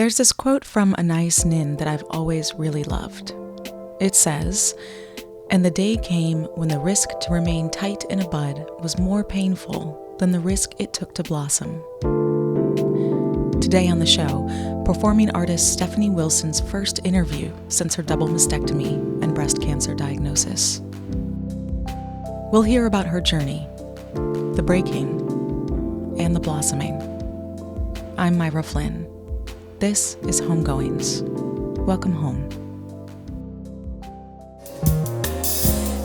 There's this quote from a nice nin that I've always really loved. It says, "And the day came when the risk to remain tight in a bud was more painful than the risk it took to blossom." Today on the show, performing artist Stephanie Wilson's first interview since her double mastectomy and breast cancer diagnosis. We'll hear about her journey, the breaking, and the blossoming. I'm Myra Flynn. This is Homegoings. Welcome home.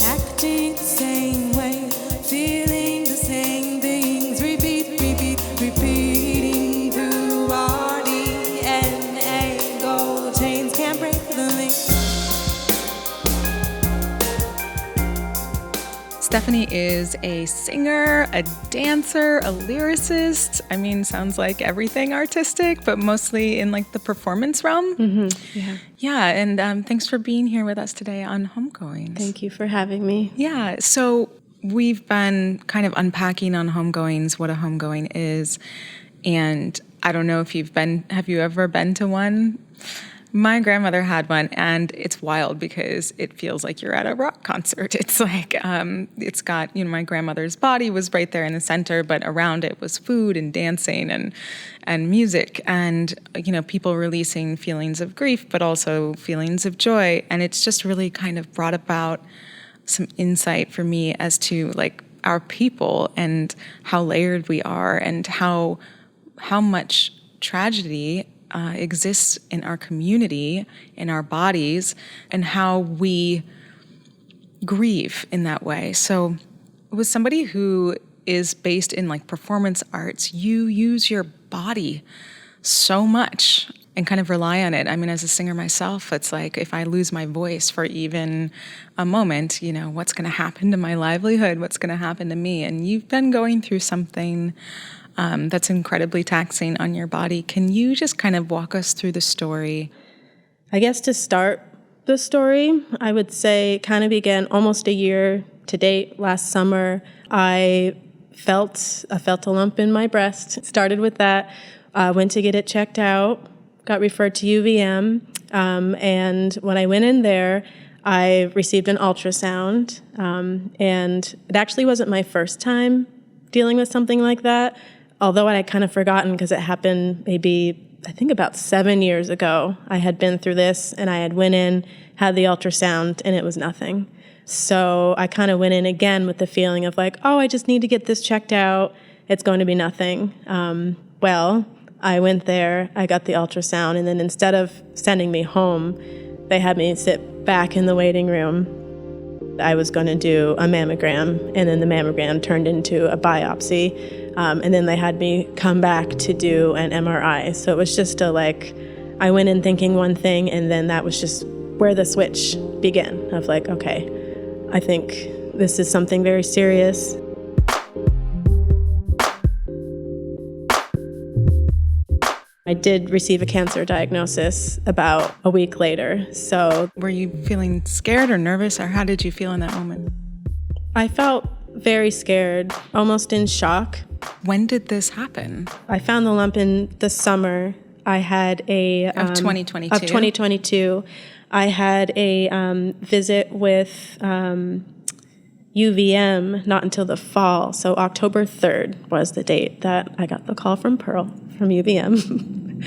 Acting the same way, feeling the same things, repeating through our DNA. Gold chains can't break the link. Stephanie is a singer, a dancer, a lyricist. I mean, sounds like everything artistic, but mostly in like the performance realm. Mm-hmm. Yeah, and thanks for being here with us today on Homegoings. Thank you for having me. Yeah, so we've been kind of unpacking on Homegoings, what a homegoing is, and I don't know if have you ever been to one? My grandmother had one, and it's wild because it feels like you're at a rock concert. It's like, it's got, my grandmother's body was right there in the center, but around it was food and dancing and music and, people releasing feelings of grief, but also feelings of joy. And it's just really kind of brought about some insight for me as to like our people and how layered we are and how much tragedy exists in our community, in our bodies, and how we grieve in that way. So with somebody who is based in like performance arts, you use your body so much and kind of rely on it. I mean, as a singer myself, it's like if I lose my voice for even a moment, what's going to happen to my livelihood? What's going to happen to me? And you've been going through something that's incredibly taxing on your body. Can you just kind of walk us through the story? I guess to start the story, I would say it kind of began almost a year to date. Last summer, I felt a lump in my breast. It started with that. Went to get it checked out, got referred to UVM, and when I went in there, I received an ultrasound, and it actually wasn't my first time dealing with something like that. Although I had kind of forgotten because it happened I think about 7 years ago. I had been through this and I had went in, had the ultrasound, and it was nothing. So I kind of went in again with the feeling of like, I just need to get this checked out. It's going to be nothing. Well, I went there, I got the ultrasound, and then instead of sending me home, they had me sit back in the waiting room. I was going to do a mammogram, and then the mammogram turned into a biopsy. And then they had me come back to do an MRI. So it was just I went in thinking one thing, and then that was just where the switch began of like, okay, I think this is something very serious. I did receive a cancer diagnosis about a week later. So were you feeling scared or nervous, or how did you feel in that moment? I felt very scared, almost in shock. When did this happen? I found the lump in the summer. I had of 2022. Of 2022. I had a visit with UVM not until the fall. So October 3rd was the date that I got the call from Pearl from UVM,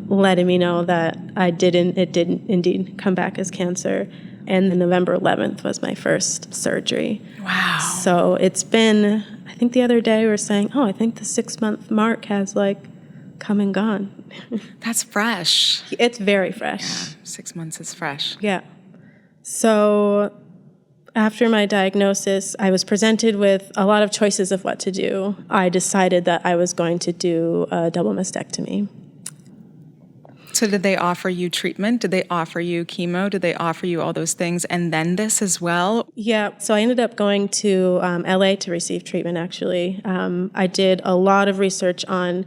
letting me know that it didn't indeed come back as cancer. And then November 11th was my first surgery. Wow. So it's been, I think the other day we were saying, I think the 6-month mark has come and gone. That's fresh. It's very fresh. Yeah, 6 months is fresh. Yeah. So after my diagnosis, I was presented with a lot of choices of what to do. I decided that I was going to do a double mastectomy. So did they offer you treatment? Did they offer you chemo? Did they offer you all those things and then this as well? Yeah, so I ended up going to LA to receive treatment, actually. I did a lot of research on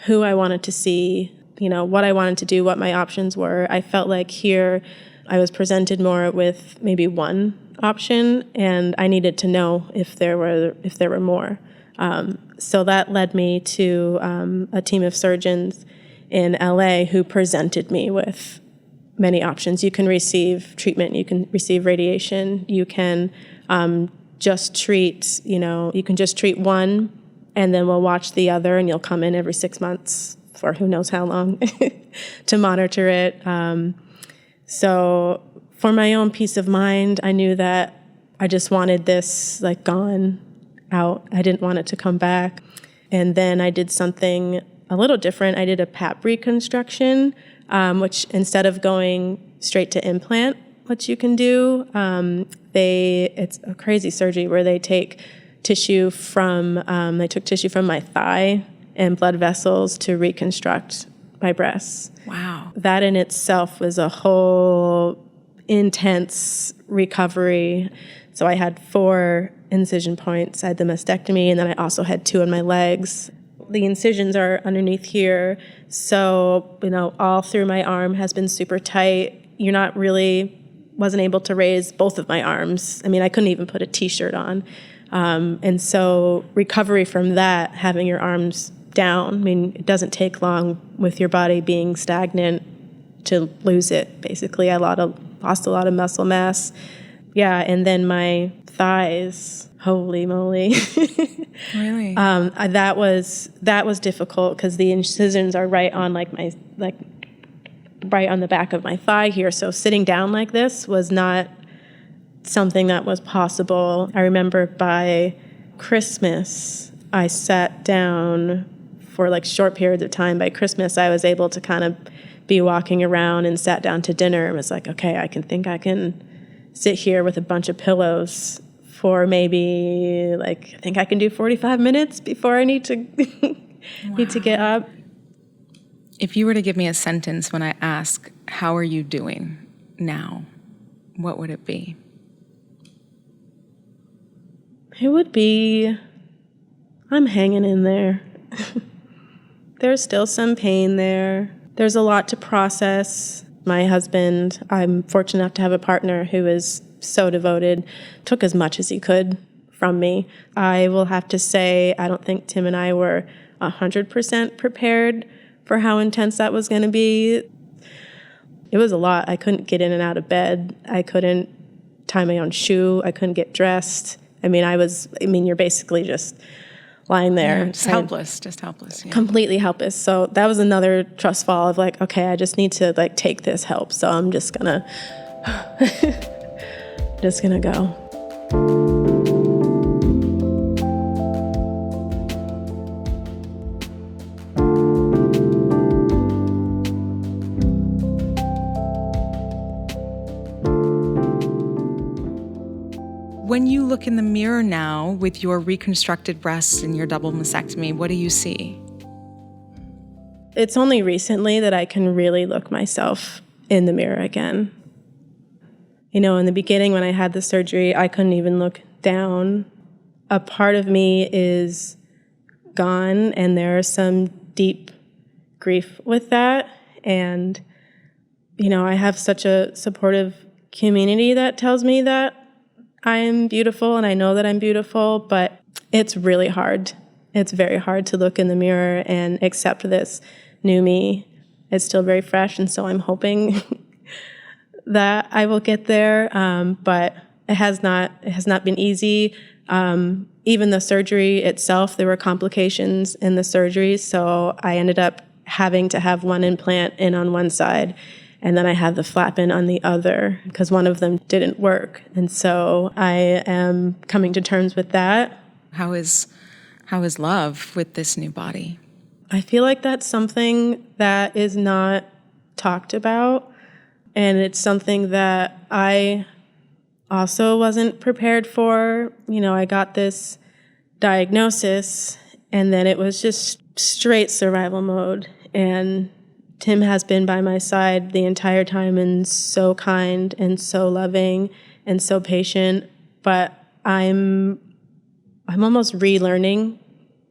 who I wanted to see, what I wanted to do, what my options were. I felt like here I was presented more with maybe one option, and I needed to know if there were more. So that led me to a team of surgeons. in LA who presented me with many options. You can receive treatment, you can receive radiation, you can just treat, you can just treat one and then we'll watch the other and you'll come in every 6 months for who knows how long to monitor it. So for my own peace of mind, I knew that I just wanted this like gone out. I didn't want it to come back. And then I did something a little different. I did a PAP reconstruction, which instead of going straight to implant, which you can do, it's a crazy surgery where they take tissue from, they took tissue from my thigh and blood vessels to reconstruct my breasts. Wow. That in itself was a whole intense recovery. So I had 4 incision points. I had the mastectomy, and then I also had 2 in my legs. The incisions are underneath here. So, all through my arm has been super tight. Wasn't able to raise both of my arms. I mean, I couldn't even put a t-shirt on. And so recovery from that, having your arms down, I mean, it doesn't take long with your body being stagnant to lose it, basically. I lost a lot of muscle mass. Yeah, and then my thighs, holy moly. Really? That was difficult because the incisions are right on right on the back of my thigh here. So sitting down like this was not something that was possible. I remember by Christmas, I sat down for short periods of time. By Christmas, I was able to kind of be walking around and sat down to dinner and was like, okay, I can sit here with a bunch of pillows for maybe I think I can do 45 minutes before I need to need to get up. If you were to give me a sentence when I ask, how are you doing now, what would it be? It would be, I'm hanging in there. There's still some pain there. There's a lot to process. My husband, I'm fortunate enough to have a partner who is so devoted, took as much as he could from me. I will have to say, I don't think Tim and I were 100% prepared for how intense that was going to be. It was a lot. I couldn't get in and out of bed. I couldn't tie my own shoe. I couldn't get dressed. You're basically just lying there. Yeah, helpless. Yeah. Completely helpless. So that was another trust fall of okay, I just need to take this help. So I'm just gonna go. When you look in the mirror now with your reconstructed breasts and your double mastectomy, what do you see? It's only recently that I can really look myself in the mirror again. In the beginning when I had the surgery, I couldn't even look down. A part of me is gone, and there is some deep grief with that. And, I have such a supportive community that tells me that I am beautiful and I know that I'm beautiful, but it's really hard. It's very hard to look in the mirror and accept this new me. It's still very fresh, and so I'm hoping that I will get there, but it has not been easy. Even the surgery itself, there were complications in the surgery, so I ended up having to have one implant in on one side, and then I had the flap in on the other because one of them didn't work. And so I am coming to terms with that. How is love with this new body? I feel like that's something that is not talked about, and it's something that I also wasn't prepared for. I got this diagnosis, and then it was just straight survival mode. And Tim has been by my side the entire time and so kind and so loving and so patient, but I'm almost relearning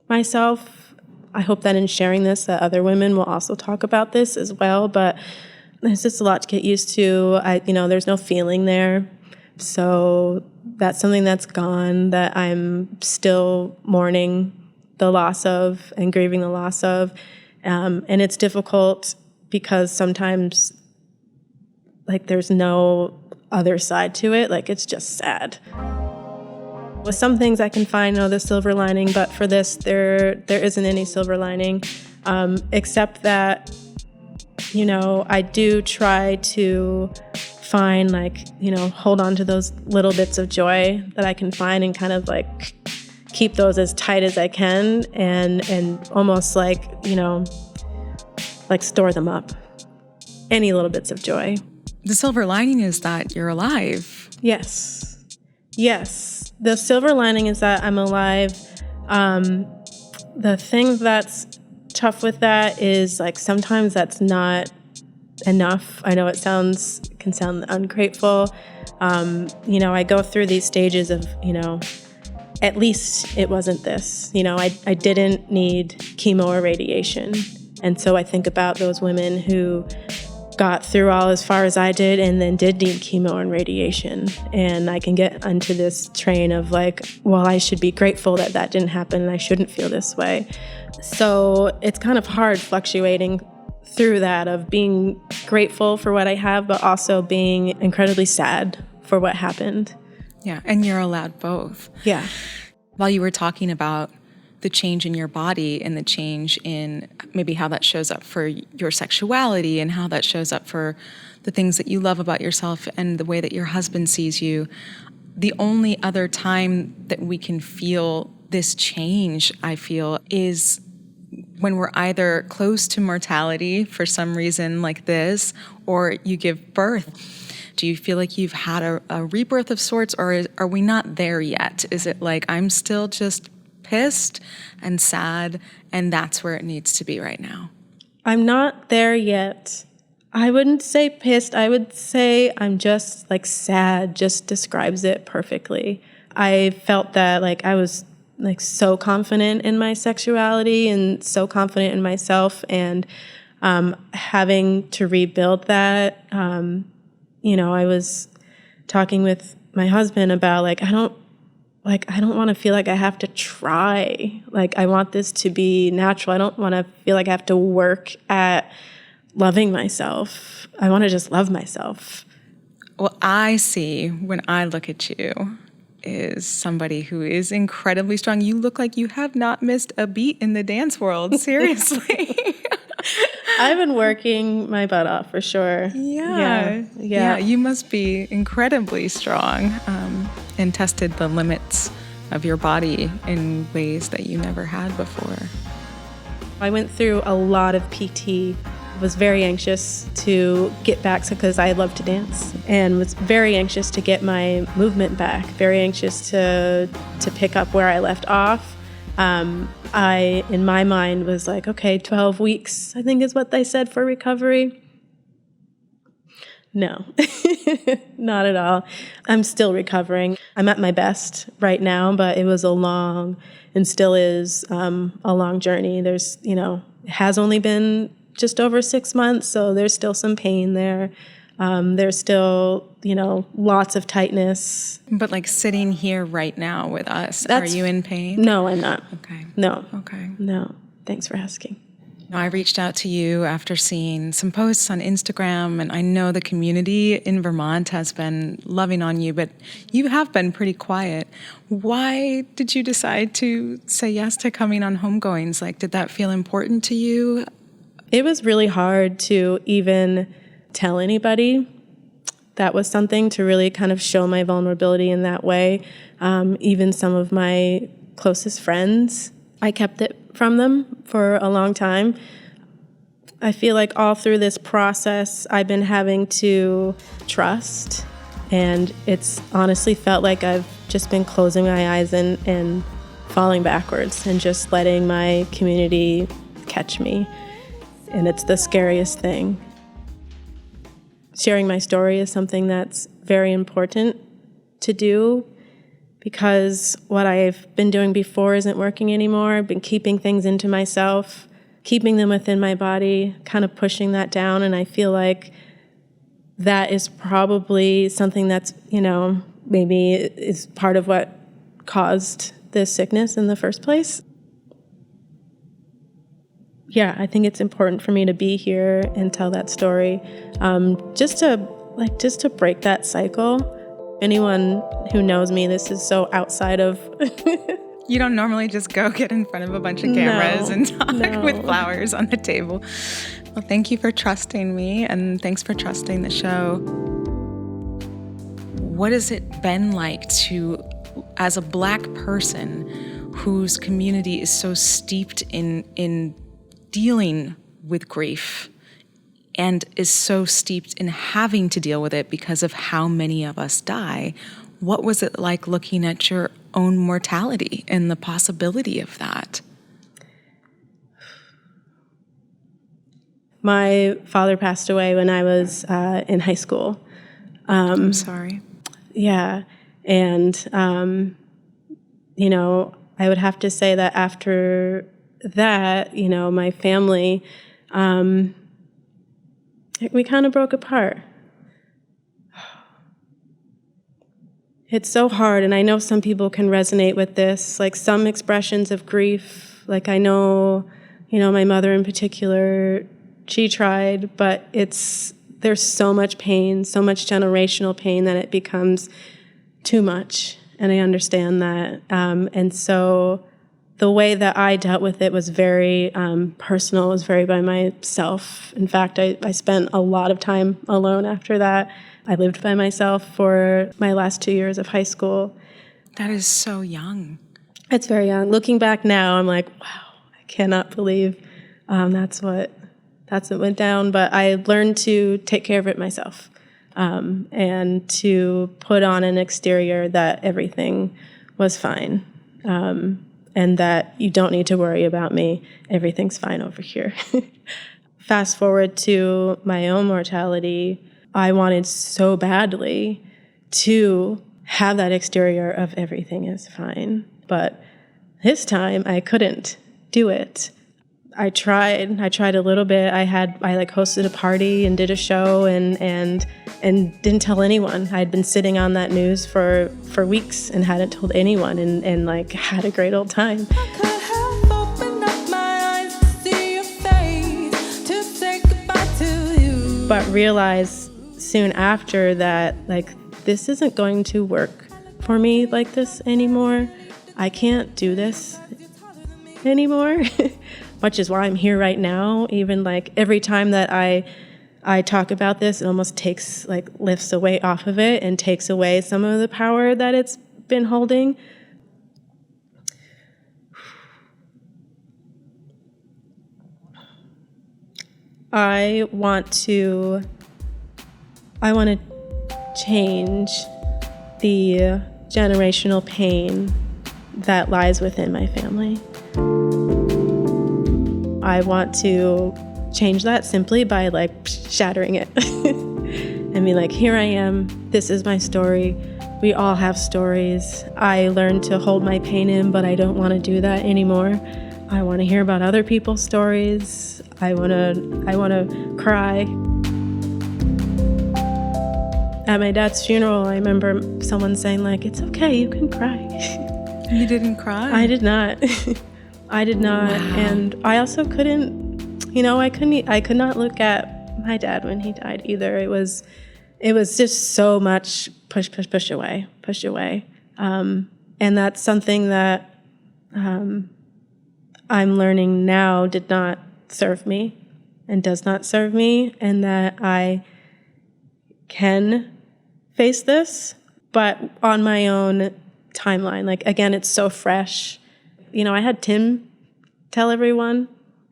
myself. I hope that in sharing this that other women will also talk about this as well, but it's just a lot to get used to. There's no feeling there. So that's something that's gone that I'm still mourning the loss of and grieving the loss of. And it's difficult because sometimes, like, there's no other side to it. Like, it's just sad. With some things I can find the silver lining, but for this, there isn't any silver lining, except that, I do try to find, hold on to those little bits of joy that I can find and kind of keep those as tight as I can and almost store them up. Any little bits of joy. The silver lining is that you're alive. Yes. The silver lining is that I'm alive. The thing that's tough with that is sometimes that's not enough. I know it can sound ungrateful. I go through these stages of, at least it wasn't this. I didn't need chemo or radiation. And so I think about those women who got through all as far as I did and then did need chemo and radiation. And I can get onto this train of I should be grateful that didn't happen and I shouldn't feel this way. So it's kind of hard fluctuating through that of being grateful for what I have, but also being incredibly sad for what happened. Yeah, and you're allowed both. Yeah. While you were talking about the change in your body and the change in maybe how that shows up for your sexuality and how that shows up for the things that you love about yourself and the way that your husband sees you, the only other time that we can feel this change, I feel, is when we're either close to mortality for some reason like this, or you give birth. Do you feel like you've had a rebirth of sorts, or are we not there yet? Is it I'm still just pissed and sad, and that's where it needs to be right now? I'm not there yet. I wouldn't say pissed. I would say I'm just sad, just describes it perfectly. I felt that I was so confident in my sexuality and so confident in myself, and having to rebuild that, I was talking with my husband about I don't want to feel like I have to try. I want this to be natural. I don't want to feel like I have to work at loving myself. I want to just love myself. Well, I see when I look at you is somebody who is incredibly strong. You look like you have not missed a beat in the dance world. Seriously. I've been working my butt off for sure. Yeah. You must be incredibly strong and tested the limits of your body in ways that you never had before. I went through a lot of PT. Was very anxious to get back because I love to dance, and was very anxious to get my movement back, very anxious to pick up where I left off. I, in my mind, was okay, 12 weeks, I think is what they said for recovery. No, not at all. I'm still recovering. I'm at my best right now, but it was a long, and still is, a long journey. There's, it has only been just over 6 months, so there's still some pain there. There's still, lots of tightness. But sitting here right now with us, are you in pain? No, I'm not. Okay. No. Okay. No. Thanks for asking. I reached out to you after seeing some posts on Instagram, and I know the community in Vermont has been loving on you, but you have been pretty quiet. Why did you decide to say yes to coming on Homegoings? Did that feel important to you? It was really hard to even tell anybody. That was something to really kind of show my vulnerability in that way. Even some of my closest friends, I kept it from them for a long time. I feel like all through this process, I've been having to trust, and it's honestly felt like I've just been closing my eyes and falling backwards and just letting my community catch me. And it's the scariest thing. Sharing my story is something that's very important to do, because what I've been doing before isn't working anymore. I've been keeping things into myself, keeping them within my body, kind of pushing that down. And I feel like that is probably something that's, maybe is part of what caused this sickness in the first place. yeah, I think it's important for me to be here and tell that story, just to break that cycle. Anyone who knows me, this is so outside of. You don't normally just go get in front of a bunch of cameras and talk no. with flowers on the table. Well, thank you for trusting me, and thanks for trusting the show. What has it been like to, as a Black person whose community is so steeped in dealing with grief and is so steeped in having to deal with it because of how many of us die? What was it like looking at your own mortality and the possibility of that? My father passed away when I was in high school. I'm sorry. Yeah. And, I would have to say that after that, my family, we kind of broke apart. It's so hard, and I know some people can resonate with this, like some expressions of grief. Like I know, my mother in particular, she tried, but there's so much pain, so much generational pain that it becomes too much, and I understand that. And so the way that I dealt with it was very personal, was very by myself. In fact, I spent a lot of time alone after that. I lived by myself for my last 2 years of high school. That is so young. It's very young. Looking back now, I'm like, wow, I cannot believe that's what went down. But I learned to take care of it myself, and to put on an exterior that everything was fine, and that you don't need to worry about me. Everything's fine over here. Fast forward to my own mortality. I wanted so badly to have that exterior of everything is fine. But this time I couldn't do it. I tried a little bit. I hosted a party and did a show and didn't tell anyone. I'd been sitting on that news for weeks and hadn't told anyone and had a great old time. But realized soon after that, this isn't going to work for me like this anymore. I can't do this anymore, which is why I'm here right now. Even every time that I talk about this, it almost takes lifts a weight off of it and takes away some of the power that it's been holding. I want to change the generational pain that lies within my family. I want to change that simply by shattering it and be here I am, this is my story. We all have stories. I learned to hold my pain in, but I don't want to do that anymore. I want to hear about other people's stories. I want to cry. At my dad's funeral, I remember someone saying it's okay, you can cry. You didn't cry? I did not. I did not. Wow. And I also couldn't, I could not look at my dad when he died either. It was just so much push away. And that's something that I'm learning now did not serve me and does not serve me, and that I can face this, but on my own timeline. Again, it's so fresh. I had Tim tell everyone.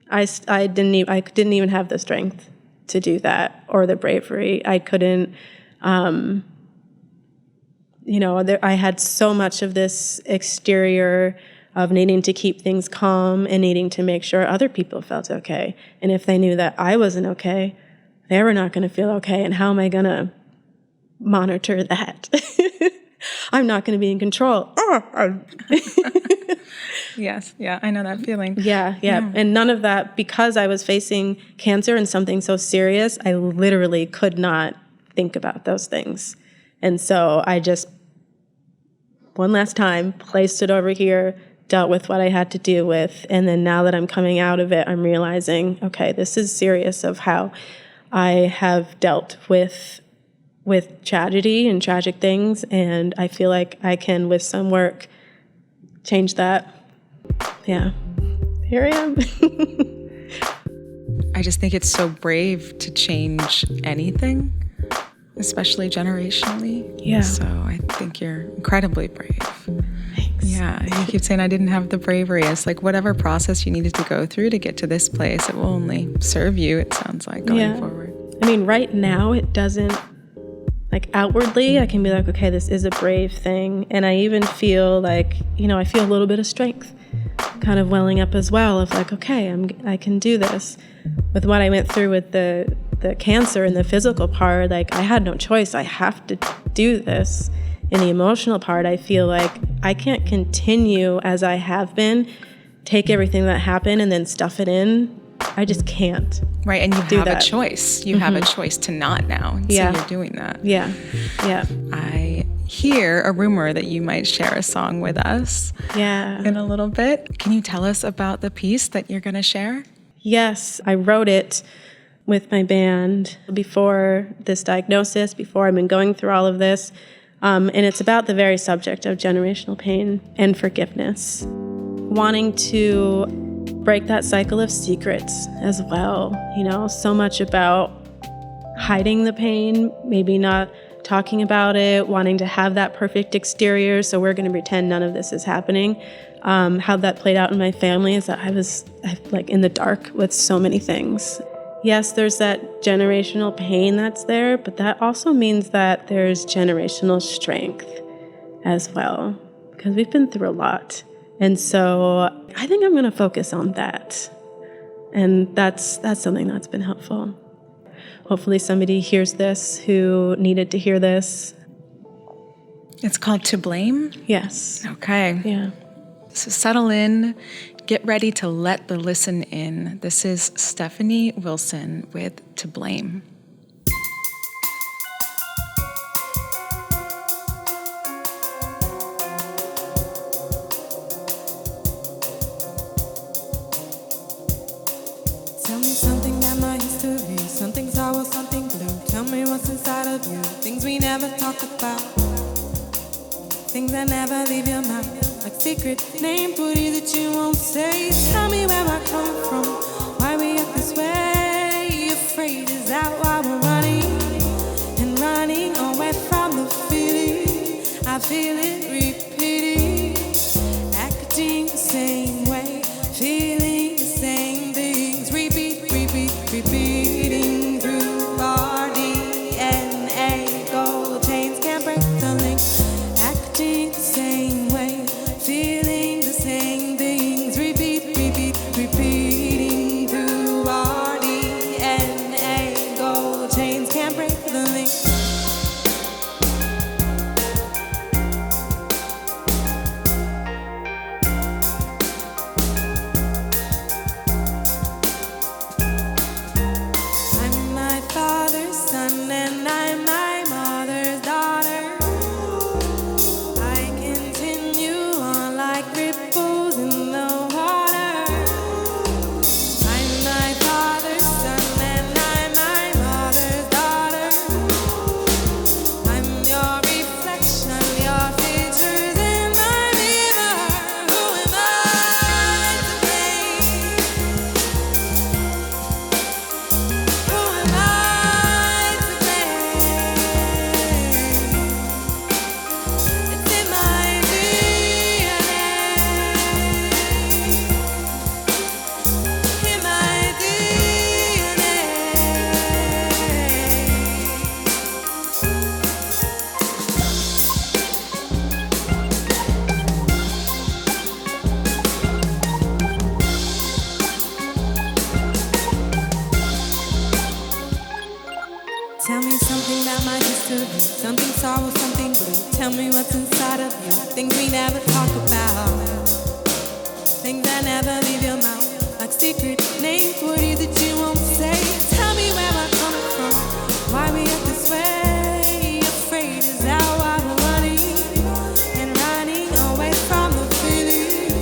I didn't even have the strength to do that or the bravery. I couldn't. I had so much of this exterior of needing to keep things calm and needing to make sure other people felt okay. And if they knew that I wasn't okay, they were not going to feel okay. And how am I going to monitor that? I'm not going to be in control. Yes, yeah, I know that feeling. Yeah. And none of that, because I was facing cancer and something so serious, I literally could not think about those things. And so I just, one last time, placed it over here, dealt with what I had to deal with. And then now that I'm coming out of it, I'm realizing, okay, this is serious of how I have dealt with tragedy and tragic things. And I feel like I can, with some work, change that. Yeah. Here I am. I just think it's so brave to change anything, especially generationally. Yeah. So I think you're incredibly brave. Thanks. Yeah. You keep saying I didn't have the bravery. It's like whatever process you needed to go through to get to this place, it will only serve you, it sounds like, going forward. I mean, right now it doesn't, like outwardly, I can be like, okay, this is a brave thing. And I even feel like, I feel a little bit of strength kind of welling up as well of like, okay, I can do this. With what I went through with the cancer and the physical part, like I had no choice. I have to do this. In the emotional part, I feel like I can't continue as I have been, take everything that happened and then stuff it in. I just can't. Right, and you do have that. a choice. You have a choice to not now. And Yeah. so you're doing that. Yeah. I hear a rumor that you might share a song with us Yeah. in a little bit. Can you tell us about the piece that you're going to share? Yes, I wrote it with my band before this diagnosis, before I've been going through all of this. And it's about the very subject of generational pain and forgiveness. Wanting to break that cycle of secrets as well. So much about hiding the pain, maybe not talking about it, wanting to have that perfect exterior, so we're going to pretend none of this is happening. How that played out in my family is that I was like in the dark with so many things. Yes, there's that generational pain that's there, but that also means that there's generational strength as well, because we've been through a lot. And so I think I'm going to focus on that. And that's something that's been helpful. Hopefully somebody hears this who needed to hear this. It's called To Blame? Yes. Okay. Yeah. So settle in, get ready to let the listen in. This is Stephanie Wilson with To Blame. Tell me something about my history, something sour, something blue. Tell me what's inside of you, things we never talk about, things that never leave your mouth, like secret name booty that you won't say. Tell me where I come from, why we act this way. Afraid is that why we're running and running away from the feeling. I feel it repeating, acting the same way, feeling the same things. Repeating through our DNA. Gold chains can't break the link. Acting the same way, feeling the same things. Repeating through our DNA. Gold chains can't break the link. I'm my father's son and I'm my mother's daughter. I continue on like ripples in the water. I'm my father's son and I'm my mother's daughter. I'm your reflection, your features in my mirror. Who am I to blame? Who am I to blame? It's in my DNA. In my DNA. Tell me something about my history, something sorrow, something blue. Tell me what's inside of you, things we never talk about, things that never leave your mouth, like secret names, words that you won't say. Tell me where I'm coming from, why we act this way. Afraid is how I'm running and running away from the feeling.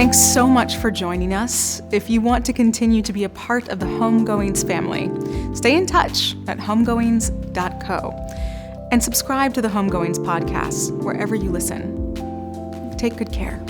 Thanks so much for joining us. If you want to continue to be a part of the Homegoings family, stay in touch at homegoings.co and subscribe to the Homegoings podcast wherever you listen. Take good care.